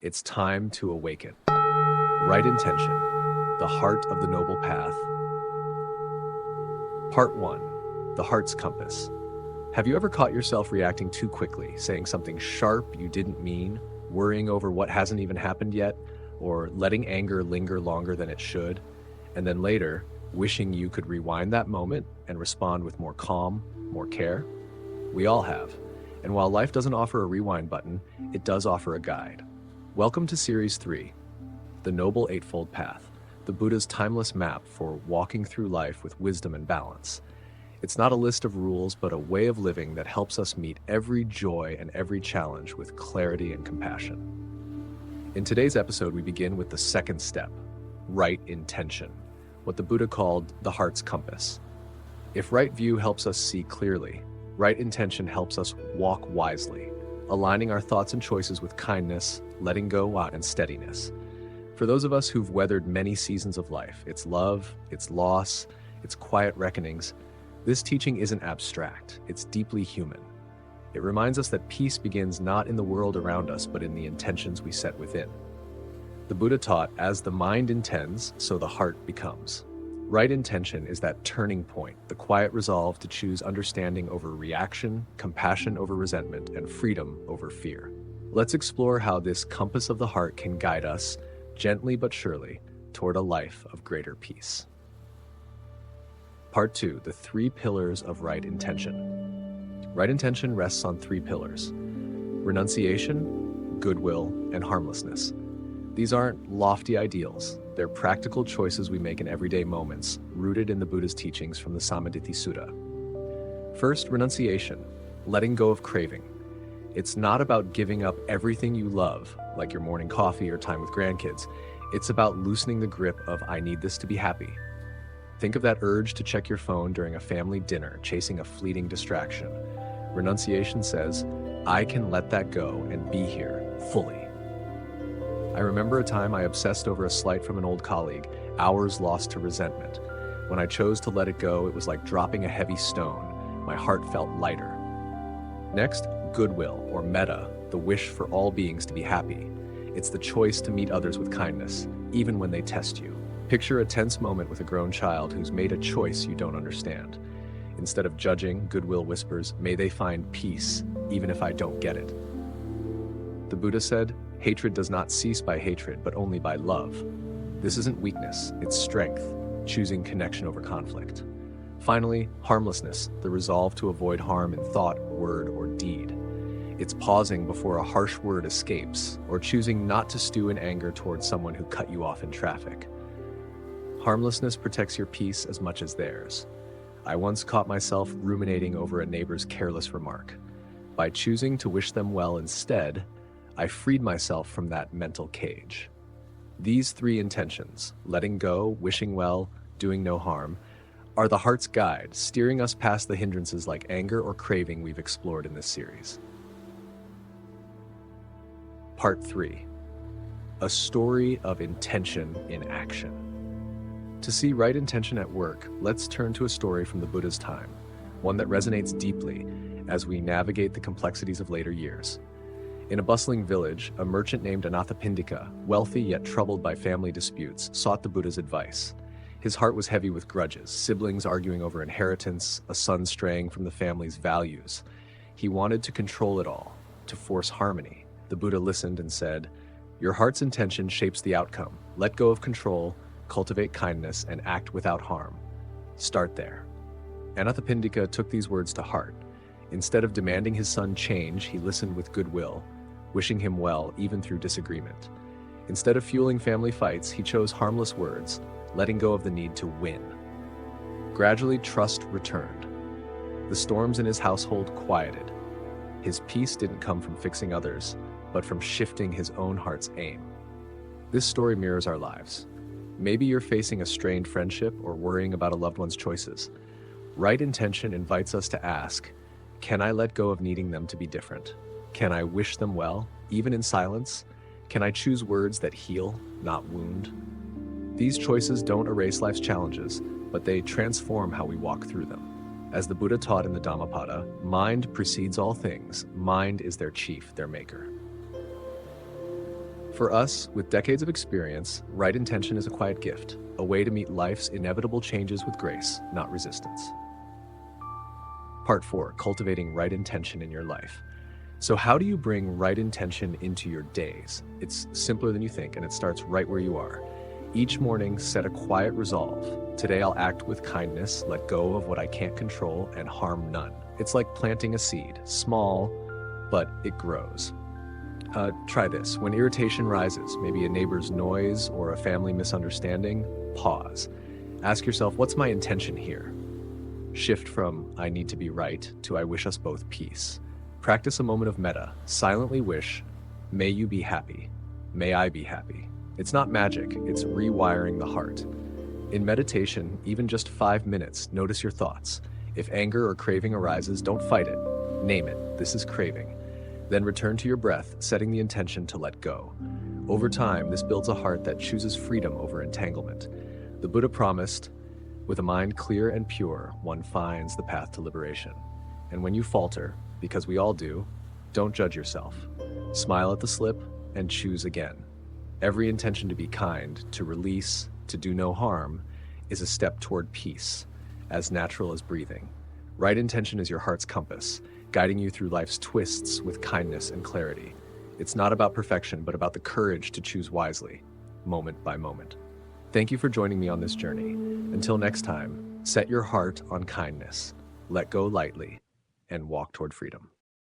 It's time to awaken. Right intention, the heart of the Noble Path. Part 1, the heart's compass. Have you ever caught yourself reacting too quickly, saying something sharp you didn't mean, worrying over what hasn't even happened yet, or letting anger linger longer than it should, and then later, wishing you could rewind that moment and respond with more calm, more care? We all have. And while life doesn't offer a rewind button, it does offer a guide. Welcome to Series 3, the Noble Eightfold Path, the Buddha's timeless map for walking through life with wisdom and balance. It's not a list of rules, but a way of living that helps us meet every joy and every challenge with clarity and compassion. In today's episode, we begin with the second step, right intention, what the Buddha called the heart's compass. If right view helps us see clearly, right intention helps us walk wisely, aligning our thoughts and choices with kindness, letting go, and steadiness. For those of us who've weathered many seasons of life, its love, its loss, its quiet reckonings, this teaching isn't abstract, it's deeply human. It reminds us that peace begins not in the world around us, but in the intentions we set within. The Buddha taught, as the mind intends, so the heart becomes. Right intention is that turning point, the quiet resolve to choose understanding over reaction, compassion over resentment, and freedom over fear. Let's explore how this compass of the heart can guide us, gently but surely, toward a life of greater peace. Part 2, the 3 pillars of right intention. Right intention rests on 3 pillars: renunciation, goodwill, and harmlessness. These aren't lofty ideals. They're practical choices we make in everyday moments, rooted in the Buddha's teachings from the Samma Sutta. First, renunciation, letting go of craving. It's not about giving up everything you love, like your morning coffee or time with grandkids. It's about loosening the grip of "I need this to be happy." Think of that urge to check your phone during a family dinner, chasing a fleeting distraction. Renunciation says, I can let that go and be here fully. I remember a time I obsessed over a slight from an old colleague, hours lost to resentment. When I chose to let it go, it was like dropping a heavy stone. My heart felt lighter. Next, goodwill, or metta, the wish for all beings to be happy. It's the choice to meet others with kindness, even when they test you. Picture a tense moment with a grown child who's made a choice you don't understand. Instead of judging, goodwill whispers, "May they find peace, even if I don't get it." The Buddha said, hatred does not cease by hatred, but only by love. This isn't weakness, it's strength, choosing connection over conflict. Finally, harmlessness, the resolve to avoid harm in thought, word, or deed. It's pausing before a harsh word escapes, or choosing not to stew in anger towards someone who cut you off in traffic. Harmlessness protects your peace as much as theirs. I once caught myself ruminating over a neighbor's careless remark. By choosing to wish them well instead, I freed myself from that mental cage. These 3 intentions, letting go, wishing well, doing no harm, are the heart's guide, steering us past the hindrances like anger or craving we've explored in this series. Part 3, a story of intention in action. To see right intention at work, let's turn to a story from the Buddha's time, one that resonates deeply as we navigate the complexities of later years. In a bustling village, a merchant named Anathapindika, wealthy yet troubled by family disputes, sought the Buddha's advice. His heart was heavy with grudges, siblings arguing over inheritance, a son straying from the family's values. He wanted to control it all, to force harmony. The Buddha listened and said, "Your heart's intention shapes the outcome. Let go of control, cultivate kindness, and act without harm. Start there." Anathapindika took these words to heart. Instead of demanding his son change, he listened with goodwill, wishing him well even through disagreement. Instead of fueling family fights, he chose harmless words, letting go of the need to win. Gradually, trust returned. The storms in his household quieted. His peace didn't come from fixing others, but from shifting his own heart's aim. This story mirrors our lives. Maybe you're facing a strained friendship or worrying about a loved one's choices. Right intention invites us to ask, can I let go of needing them to be different? Can I wish them well, even in silence? Can I choose words that heal, not wound? These choices don't erase life's challenges, but they transform how we walk through them. As the Buddha taught in the Dhammapada, mind precedes all things. Mind is their chief, their maker. For us, with decades of experience, right intention is a quiet gift, a way to meet life's inevitable changes with grace, not resistance. Part 4, cultivating right intention in your life. So how do you bring right intention into your days? It's simpler than you think, and it starts right where you are. Each morning, set a quiet resolve. Today I'll act with kindness, let go of what I can't control, and harm none. It's like planting a seed, small, but it grows. Try this. When irritation rises, maybe a neighbor's noise or a family misunderstanding, pause. Ask yourself, what's my intention here? Shift from I need to be right to I wish us both peace. Practice a moment of metta. Silently wish, may you be happy. May I be happy. It's not magic, it's rewiring the heart. In meditation, even just 5 minutes, notice your thoughts. If anger or craving arises, don't fight it. Name it. This is craving. Then return to your breath, setting the intention to let go. Over time, this builds a heart that chooses freedom over entanglement. The Buddha promised, with a mind clear and pure, one finds the path to liberation. And when you falter, because we all do, don't judge yourself. Smile at the slip and choose again. Every intention to be kind, to release, to do no harm, is a step toward peace, as natural as breathing. Right intention is your heart's compass, guiding you through life's twists with kindness and clarity. It's not about perfection, but about the courage to choose wisely, moment by moment. Thank you for joining me on this journey. Until next time, set your heart on kindness, let go lightly, and walk toward freedom.